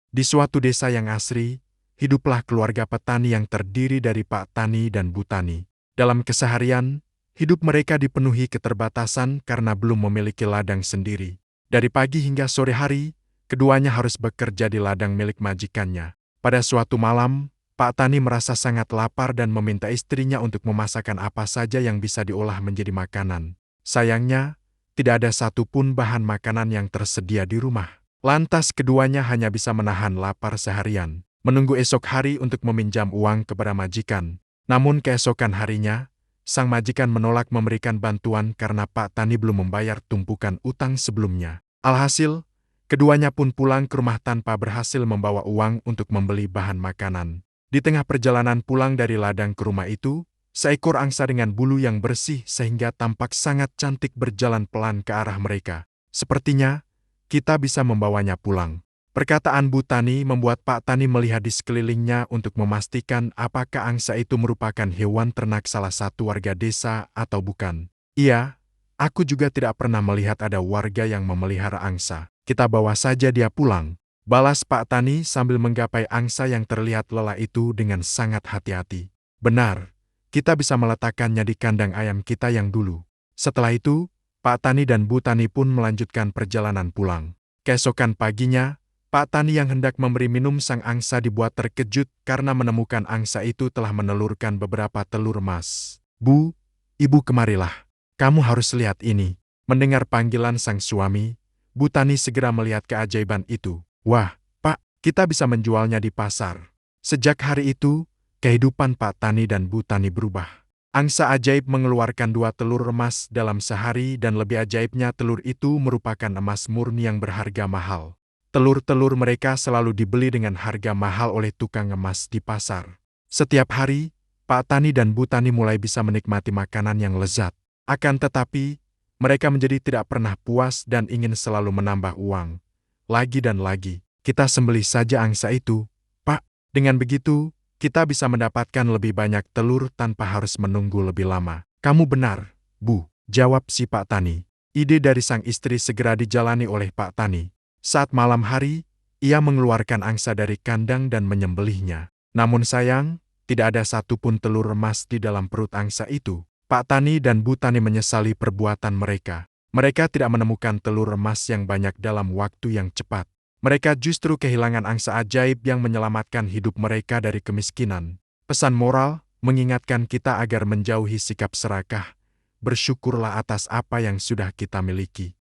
Di suatu desa yang asri, hiduplah keluarga petani yang terdiri dari Pak Tani dan Bu Tani. Dalam keseharian, hidup mereka dipenuhi keterbatasan karena belum memiliki ladang sendiri. Dari pagi hingga sore hari, keduanya harus bekerja di ladang milik majikannya. Pada suatu malam, Pak Tani merasa sangat lapar dan meminta istrinya untuk memasakkan apa saja yang bisa diolah menjadi makanan. Sayangnya, tidak ada satupun bahan makanan yang tersedia di rumah. Lantas keduanya hanya bisa menahan lapar seharian, menunggu esok hari untuk meminjam uang kepada majikan. Namun keesokan harinya, sang majikan menolak memberikan bantuan karena Pak Tani belum membayar tumpukan utang sebelumnya. Alhasil, keduanya pun pulang ke rumah tanpa berhasil membawa uang untuk membeli bahan makanan. Di tengah perjalanan pulang dari ladang ke rumah itu, seekor angsa dengan bulu yang bersih sehingga tampak sangat cantik berjalan pelan ke arah mereka. Sepertinya, kita bisa membawanya pulang. Perkataan Bu Tani membuat Pak Tani melihat di sekelilingnya untuk memastikan apakah angsa itu merupakan hewan ternak salah satu warga desa atau bukan. Iya, aku juga tidak pernah melihat ada warga yang memelihara angsa. Kita bawa saja dia pulang. Balas Pak Tani sambil menggapai angsa yang terlihat lelah itu dengan sangat hati-hati. Benar, kita bisa meletakkannya di kandang ayam kita yang dulu. Setelah itu, Pak Tani dan Bu Tani pun melanjutkan perjalanan pulang. Keesokan paginya, Pak Tani yang hendak memberi minum sang angsa dibuat terkejut karena menemukan angsa itu telah menelurkan beberapa telur emas. Bu, ibu kemarilah. Kamu harus lihat ini. Mendengar panggilan sang suami, Bu Tani segera melihat keajaiban itu. Wah, Pak, kita bisa menjualnya di pasar. Sejak hari itu, kehidupan Pak Tani dan Bu Tani berubah. Angsa ajaib mengeluarkan 2 telur emas dalam sehari dan lebih ajaibnya telur itu merupakan emas murni yang berharga mahal. Telur-telur mereka selalu dibeli dengan harga mahal oleh tukang emas di pasar. Setiap hari, Pak Tani dan Bu Tani mulai bisa menikmati makanan yang lezat. Akan tetapi, mereka menjadi tidak pernah puas dan ingin selalu menambah uang. Lagi dan lagi, kita sembelih saja angsa itu, Pak. Dengan begitu, kita bisa mendapatkan lebih banyak telur tanpa harus menunggu lebih lama. Kamu benar, Bu, jawab si Pak Tani. Ide dari sang istri segera dijalani oleh Pak Tani. Saat malam hari, ia mengeluarkan angsa dari kandang dan menyembelihnya. Namun sayang, tidak ada satupun telur emas di dalam perut angsa itu. Pak Tani dan Bu Tani menyesali perbuatan mereka. Mereka tidak menemukan telur emas yang banyak dalam waktu yang cepat. Mereka justru kehilangan angsa ajaib yang menyelamatkan hidup mereka dari kemiskinan. Pesan moral mengingatkan kita agar menjauhi sikap serakah. Bersyukurlah atas apa yang sudah kita miliki.